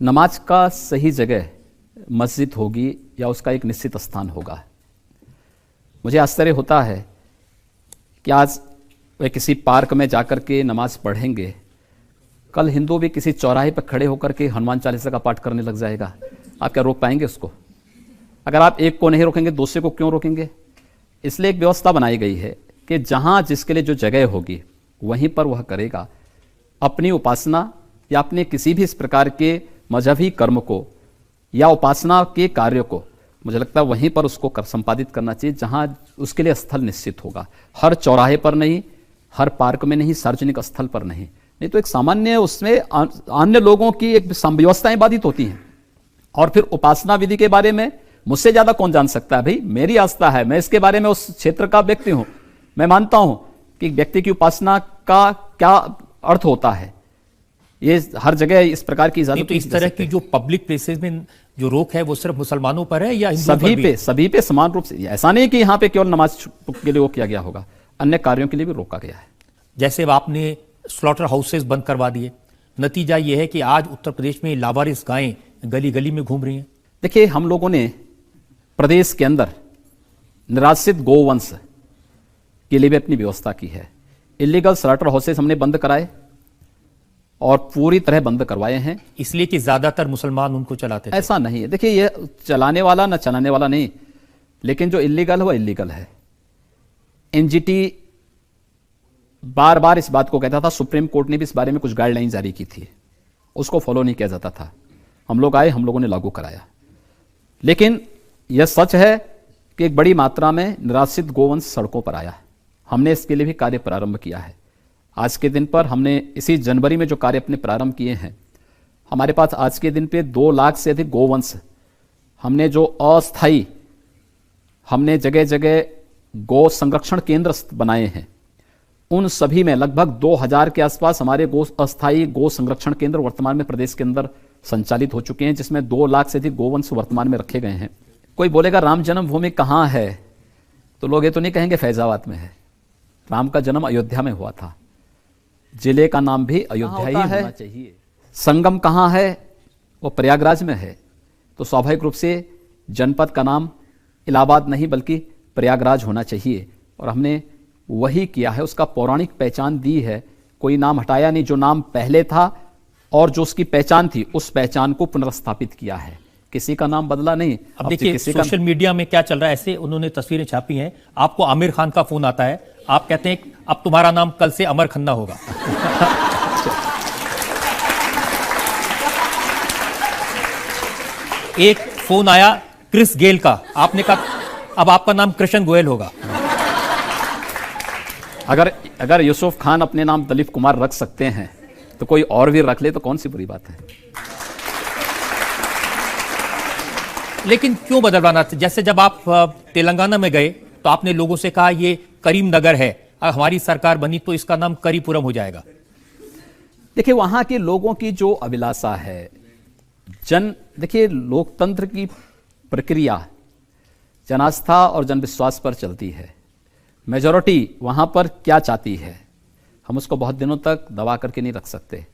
नमाज का सही जगह मस्जिद होगी या उसका एक निश्चित स्थान होगा। मुझे आश्चर्य होता है कि आज वे किसी पार्क में जाकर के नमाज पढ़ेंगे, कल हिंदू भी किसी चौराहे पर खड़े होकर के हनुमान चालीसा का पाठ करने लग जाएगा। आप क्या रोक पाएंगे उसको? अगर आप एक को नहीं रोकेंगे, दूसरे को क्यों रोकेंगे? इसलिए एक व्यवस्था बनाई गई है कि जहाँ जिसके लिए जो जगह होगी वहीं पर वह करेगा। अपनी उपासना या अपने किसी भी इस प्रकार के मजहबी कर्म को या उपासना के कार्य को मुझे लगता है वहीं पर उसको संपादित करना चाहिए जहाँ उसके लिए स्थल निश्चित होगा। हर चौराहे पर नहीं, हर पार्क में नहीं, सार्वजनिक स्थल पर नहीं। नहीं तो एक सामान्य उसमें अन्य लोगों की एक व्यवस्थाएं बाधित होती हैं। और फिर उपासना विधि के बारे में मुझसे ज्यादा कौन जान सकता है? भाई मेरी आस्था है, मैं इसके बारे में उस क्षेत्र का व्यक्ति हूं। मैं मानता हूं कि व्यक्ति की उपासना का क्या अर्थ होता है, ये हर जगह इस प्रकार की इजाजत। तो इस तरह की जो पब्लिक प्लेसेस में जो रोक है वो सिर्फ मुसलमानों पर है या सभी पे समान रूप से? ऐसा नहीं कि यहाँ पे केवल नमाज के लिए वो किया गया होगा, अन्य कार्यों के लिए भी रोका गया है। जैसे आपने स्लॉटर हाउसेस बंद करवा दिए, नतीजा ये है कि आज उत्तर प्रदेश में लावारिस गायें गली गली में घूम रही हैं। देखिए, हम लोगों ने प्रदेश के अंदर निराश्रित गोवंश के लिए भी अपनी व्यवस्था की है। इलीगल स्लॉटर हाउसेस हमने बंद कराए और पूरी तरह बंद करवाए हैं, इसलिए कि ज्यादातर मुसलमान उनको चलाते थे। ऐसा नहीं है। देखिए, ये चलाने वाला ना चलाने वाला नहीं, लेकिन जो इलीगल है वो इलीगल है। एनजीटी बार बार इस बात को कहता था, सुप्रीम कोर्ट ने भी इस बारे में कुछ गाइडलाइन जारी की थी, उसको फॉलो नहीं किया जाता था। हम लोग आए, हम लोगों ने लागू कराया। लेकिन यह सच है कि एक बड़ी मात्रा में निराश्रित गोवंश सड़कों पर आया। हमने इसके लिए भी कार्य प्रारंभ किया है। आज के दिन पर हमने इसी जनवरी में जो कार्य अपने प्रारंभ किए हैं, हमारे पास आज के दिन पे 2 लाख से अधिक गोवंश हमने जो अस्थायी हमने जगह जगह गौ संरक्षण केंद्र बनाए हैं, उन सभी में लगभग 2000 के आसपास हमारे अस्थायी गौ संरक्षण केंद्र वर्तमान में प्रदेश के अंदर संचालित हो चुके हैं, जिसमें 2 लाख से अधिक गोवंश वर्तमान में रखे गए हैं। कोई बोलेगा राम जन्मभूमि कहाँ है, तो लोग ये तो नहीं कहेंगे फैजाबाद में है। राम का जन्म अयोध्या में हुआ था, जिले का नाम भी अयोध्या ही होना चाहिए। संगम कहाँ है? वो प्रयागराज में है। तो स्वाभाविक रूप से जनपद का नाम इलाहाबाद नहीं बल्कि प्रयागराज होना चाहिए, और हमने वही किया है। उसका पौराणिक पहचान दी है, कोई नाम हटाया नहीं। जो नाम पहले था और जो उसकी पहचान थी, उस पहचान को पुनर्स्थापित किया है, किसी का नाम बदला नहीं। अब देखिए सोशल मीडिया में क्या चल रहा है, ऐसे उन्होंने तस्वीरें छापी हैं, आपको आमिर खान का फोन आता है, आप कहते हैं अब तुम्हारा नाम कल से अमर खन्ना होगा। एक फोन आया क्रिस गेल का, आपने कहा अब आपका नाम कृष्ण गोयल होगा। अगर यूसुफ खान अपने नाम दलीप कुमार रख सकते हैं तो कोई और भी रख ले तो कौन सी बुरी बात है। लेकिन क्यों बदलवाना? जैसे जब आप तेलंगाना में गए तो आपने लोगों से कहा ये करीमनगर है, अगर हमारी सरकार बनी तो इसका नाम करीपुरम हो जाएगा। देखिए, वहां के लोगों की जो अभिलाषा है, देखिए लोकतंत्र की प्रक्रिया जनास्था और जनविश्वास पर चलती है। मेजॉरिटी वहां पर क्या चाहती है, हम उसको बहुत दिनों तक दबा करके नहीं रख सकते।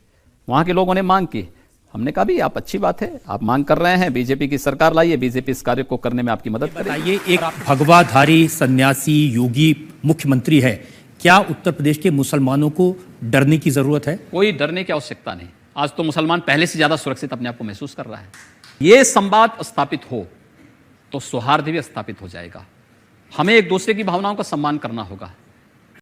वहां के लोगों ने मांग की, हमने कहा भी आप अच्छी बात है, आप मांग कर रहे हैं, बीजेपी की सरकार लाइए, बीजेपी इस कार्य को करने में आपकी मदद करेगी। ये एक भगवाधारी सन्यासी योगी मुख्यमंत्री है, क्या उत्तर प्रदेश के मुसलमानों को डरने की जरूरत है? कोई डरने की आवश्यकता नहीं। आज तो मुसलमान पहले से ज्यादा सुरक्षित अपने आप को महसूस कर रहा है। ये संवाद स्थापित हो तो सौहार्द भी स्थापित हो जाएगा। हमें एक दूसरे की भावनाओं का सम्मान करना होगा।